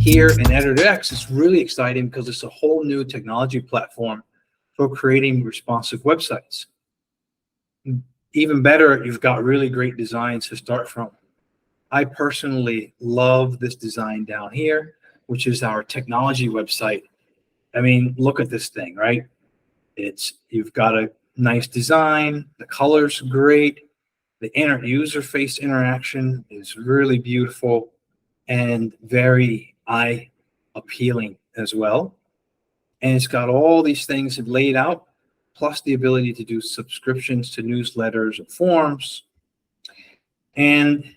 here in EditorX, it's really exciting because it's a whole new technology platform for creating responsive websites. Even better, you've got really great designs to start from. I personally love this design down here, which is our technology website. I mean, look at this thing, right? You've got a nice design, the color's great, the user face interaction is really beautiful and very eye appealing as well. And it's got all these things laid out, plus the ability to do subscriptions to newsletters and forums. And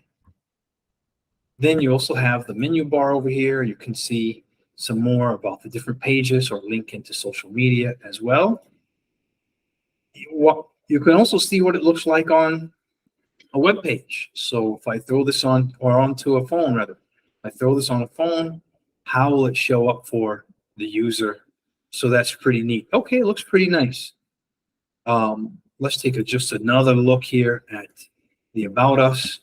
then you also have the menu bar over here. You can see some more about the different pages or link into social media as well. You can also see what it looks like on a web page. So if I throw this on, or onto a phone rather, if I throw this on a phone, how will it show up for the user? So that's pretty neat. Okay, it looks pretty nice. Let's take just another look here at the About Us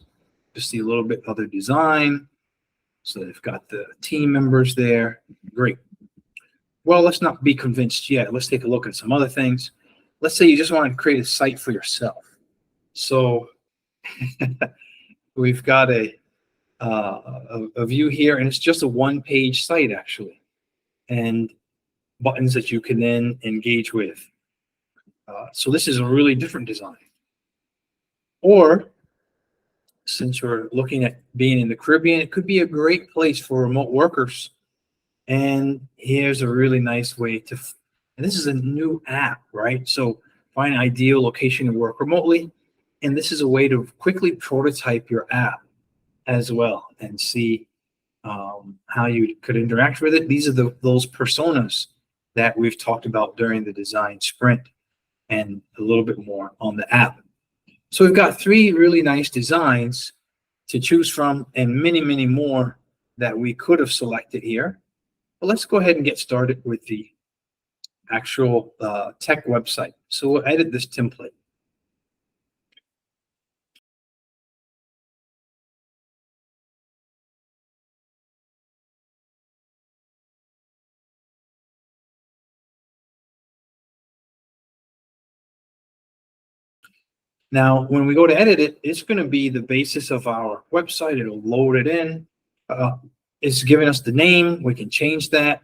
to see a little bit other design. So they've got the team members there. Great. Well, let's not be convinced yet. Let's take a look at some other things. Let's say you just want to create a site for yourself. So we've got a view here, and it's just a one-page site actually, and buttons that you can then engage with. So this is a really different design. Or since we're looking at being in the Caribbean, it could be a great place for remote workers. And here's a really nice way to, and this is a new app, right? So find an ideal location to work remotely. And this is a way to quickly prototype your app as well and see how you could interact with it. These are those personas that we've talked about during the design sprint, and a little bit more on the app. So we've got 3 really nice designs to choose from, and many, many more that we could have selected here. But let's go ahead and get started with the actual tech website. So we'll edit this template. Now, when we go to edit it, it's going to be the basis of our website. It'll load it in. It's giving us the name. We can change that.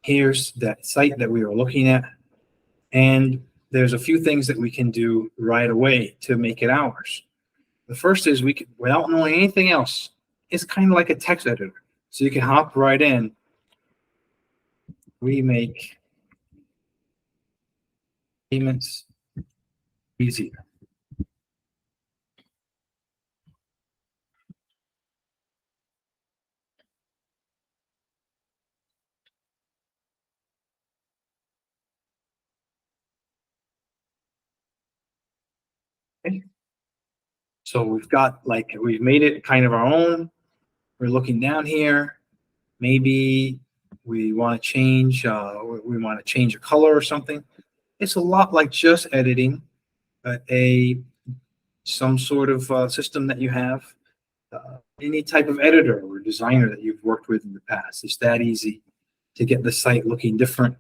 Here's that site that we were looking at. And there's a few things that we can do right away to make it ours. The first is we can, without knowing anything else, it's kind of like a text editor. So you can hop right in. We make payments easier. Okay. So we've made it kind of our own. We're looking down here. Maybe we want to change, a color or something. It's a lot like just editing some sort of system that you have. Any type of editor or designer that you've worked with in the past. It's that easy to get the site looking different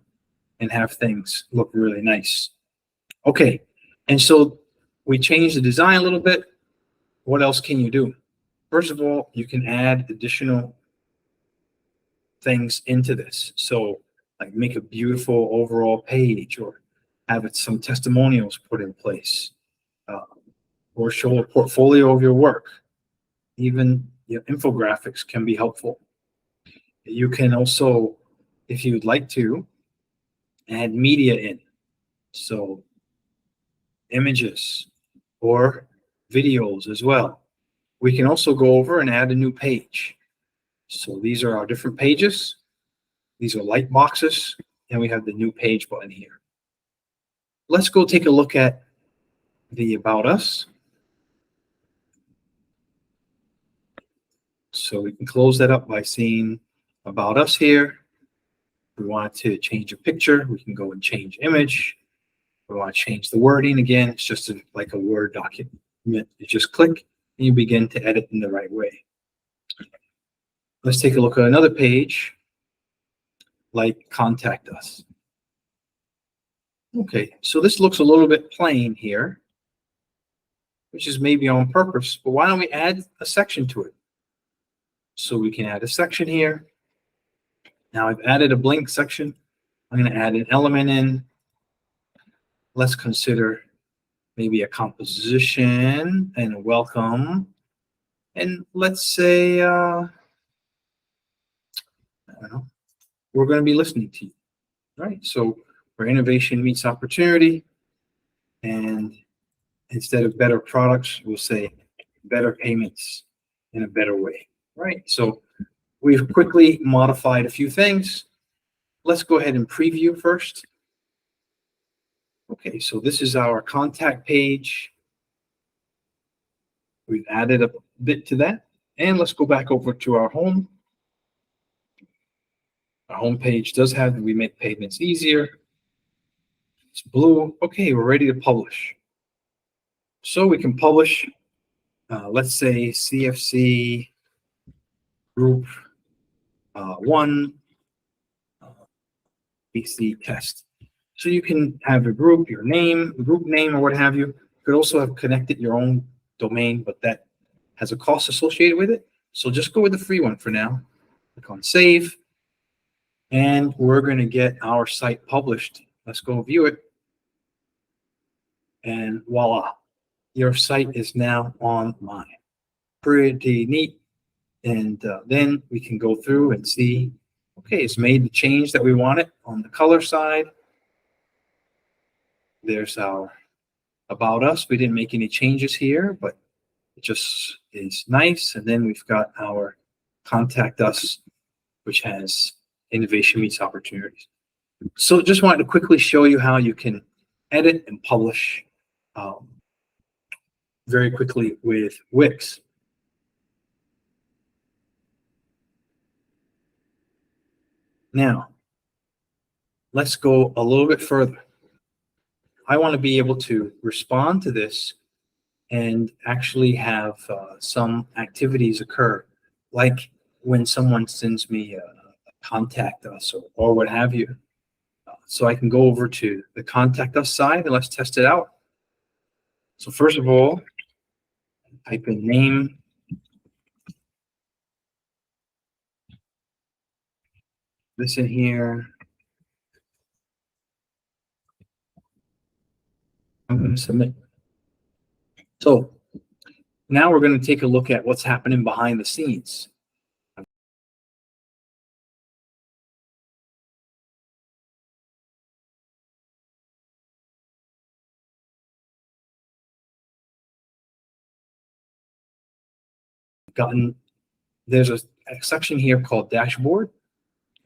and have things look really nice. Okay, and so we changed the design a little bit. What else can you do? First of all, you can add additional things into this. So like make a beautiful overall page, or have some testimonials put in place, or show a portfolio of your work. Even infographics can be helpful. You can also, if you'd like to, add media in. So images or videos as well. We can also go over and add a new page. So these are our different pages. These are light boxes, and we have the new page button here. Let's go take a look at the About Us. So we can close that up by seeing About Us here. If we want to change a picture, we can go and change image. If we want to change the wording, again, it's just like a Word document. You just click and you begin to edit in the right way. Let's take a look at another page, like Contact Us. Okay, so this looks a little bit plain here, which is maybe on purpose, but why don't we add a section to it? So we can add a section here. Now I've added a blank section. I'm going to add an element in. Let's consider maybe a composition and a welcome. And let's say, I don't know, we're going to be listening to you, right? So where innovation meets opportunity, and instead of better products, we'll say better payments in a better way, right? So we've quickly modified a few things. Let's go ahead and preview first. Okay, so this is our contact page. We've added a bit to that. And let's go back over to our home. Our home page does have, we make payments easier. It's blue. Okay, we're ready to publish. So we can publish, let's say CFC group 1 BC test. So you can have a group, your name, group name, or what have you. You could also have connected your own domain, but that has a cost associated with it. So just go with the free one for now. Click on save. And we're going to get our site published. Let's go view it. And voila, your site is now online. Pretty neat. And then we can go through and see, okay, it's made the change that we wanted on the color side. There's our about us. We didn't make any changes here, but it just is nice. And then we've got our contact us, which has innovation meets opportunities. So just wanted to quickly show you how you can edit and publish very quickly with Wix. Now, let's go a little bit further. I want to be able to respond to this and actually have some activities occur, like when someone sends me a contact us or what have you. So I can go over to the contact us side and let's test it out. So first of all, type in name. This in here. I'm going to submit. So now we're going to take a look at what's happening behind the scenes. There's a section here called dashboard.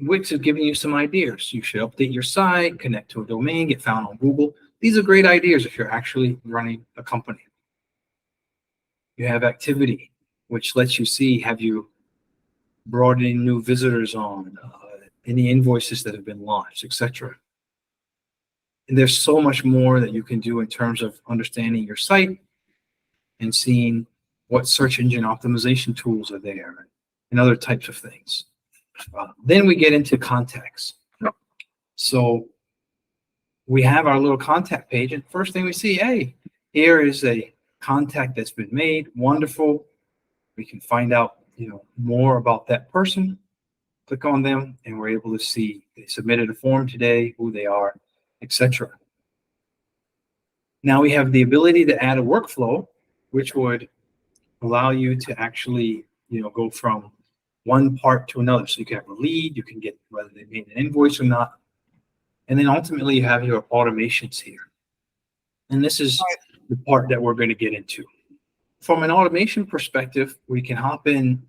Wix is giving you some ideas. You should update your site, connect to a domain, get found on Google. These are great ideas if you're actually running a company. You have activity, which lets you see, have you brought in new visitors on, any invoices that have been launched, etc. And there's so much more that you can do in terms of understanding your site and seeing what search engine optimization tools are there and other types of things. Then we get into contacts. So we have our little contact page, and first thing we see, hey, here is a contact that's been made. Wonderful. We can find out, more about that person. Click on them, and we're able to see they submitted a form today, who they are, etc. Now we have the ability to add a workflow, which would allow you to actually, go from one part to another. So you can have a lead, you can get whether they made an invoice or not. And then ultimately you have your automations here. And this is the part that we're going to get into. From an automation perspective, we can hop in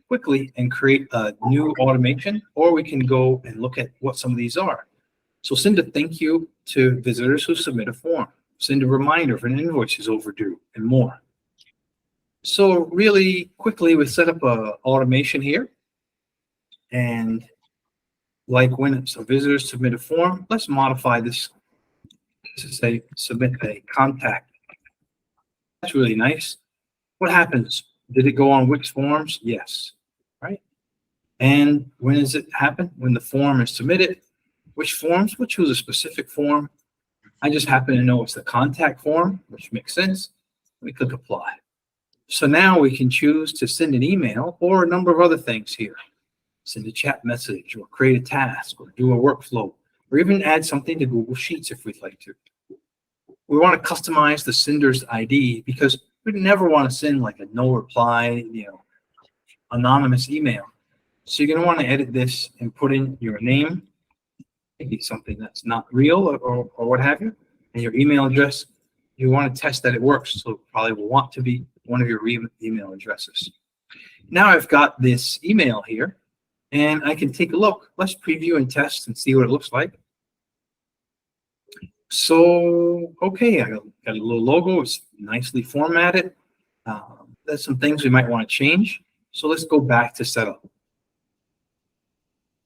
quickly and create a new automation, or we can go and look at what some of these are. So send a thank you to visitors who submit a form. Send a reminder if an invoice is overdue, and more. So really quickly, we set up a automation here. And like when some visitors submit a form, let's modify this to say submit a contact. That's really nice. What happens? Did it go on Wix Forms? Yes. Right? And when does it happen? When the form is submitted. Which forms? We'll choose a specific form. I just happen to know it's the contact form, which makes sense. We click apply. So now we can choose to send an email or a number of other things here. Send a chat message or create a task or do a workflow or even add something to Google Sheets if we'd like to. We want to customize the sender's ID because we never want to send like a no reply, anonymous email. So you're going to want to edit this and put in your name, maybe something that's not real or what have you, and your email address. You want to test that it works, so it probably will want to be one of your email addresses. Now I've got this email here, and I can take a look. Let's preview and test and see what it looks like. So, okay, I got a little logo. It's nicely formatted. There's some things we might want to change. So let's go back to setup.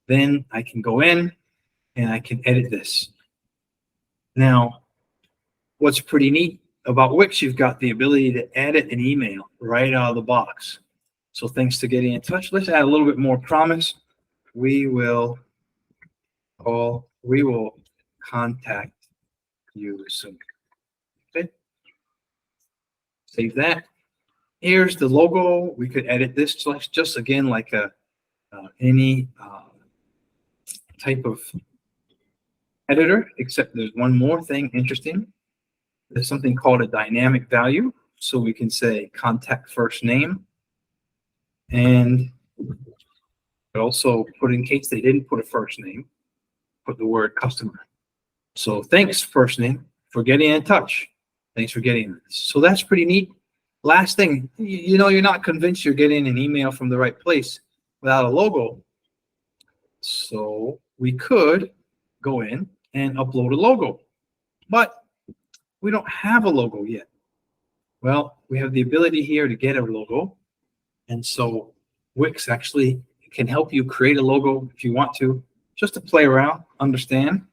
Then I can go in and I can edit this. Now, what's pretty neat about Wix, you've got the ability to edit an email right out of the box. So thanks to getting in touch, let's add a little bit more promise. We will contact you soon. Okay. Save that. Here's the logo. We could edit this just again like any type of editor, except there's one more thing interesting. There's something called a dynamic value. So we can say contact first name, and also put, in case they didn't put a first name, put the word customer. So thanks, first name, for getting in touch. Thanks for getting this. So that's pretty neat. Last thing, you're not convinced you're getting an email from the right place without a logo. So we could go in and upload a logo, but we don't have a logo yet. Well, we have the ability here to get a logo. And so Wix actually can help you create a logo if you want to, just to play around, understand.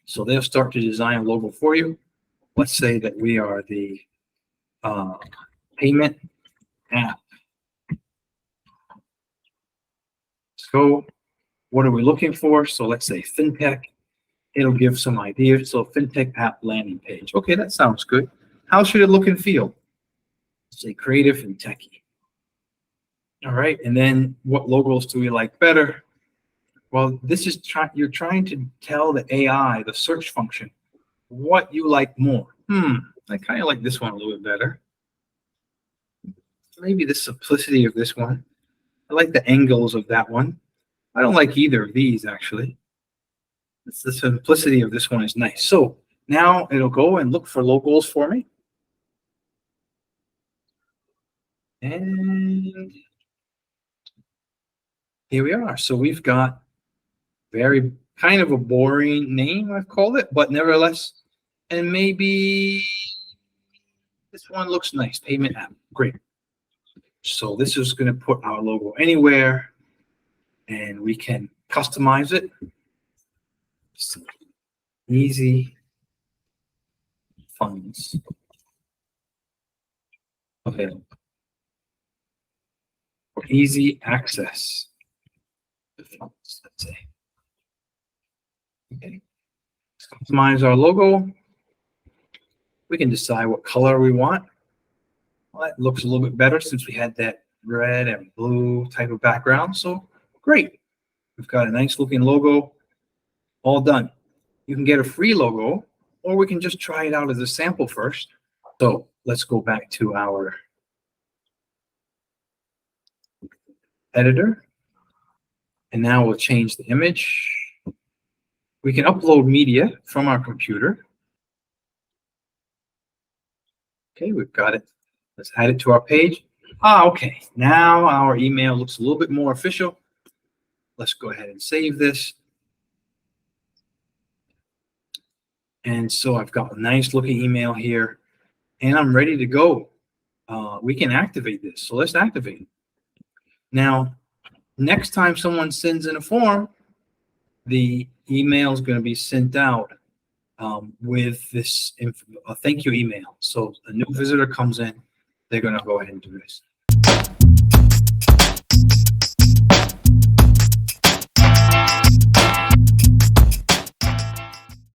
So they'll start to design a logo for you. Let's say that we are the payment app. So what are we looking for? So let's say fintech. It'll give some ideas. So fintech app landing page. Okay, that sounds good. How should it look and feel? Say creative and techy. All right, and then what logos do we like better? Well, this is you're trying to tell the AI, the search function, what you like more. I kind of like this one a little bit better. Maybe the simplicity of this one. I like the angles of that one. I don't like either of these, actually. It's the simplicity of this one is nice. So now it'll go and look for logos for me. And here we are. So we've got very kind of a boring name, I've called it, but nevertheless, and maybe this one looks nice, payment app, great. So this is going to put our logo anywhere, and we can customize it. Easy funds available for easy access to funds, let's say. Okay, let's customize our logo. We can decide what color we want. Well, that looks a little bit better since we had that red and blue type of background. So great. We've got a nice looking logo. All done. You can get a free logo, or we can just try it out as a sample first. So let's go back to our editor. And now we'll change the image. We can upload media from our computer. Okay, we've got it. Let's add it to our page. Okay. Now our email looks a little bit more official. Let's go ahead and save this. And so I've got a nice looking email here, and I'm ready to go. We can activate this. So let's activate it. Now, next time someone sends in a form, the email is going to be sent out with this thank you email. So a new visitor comes in, they're going to go ahead and do this.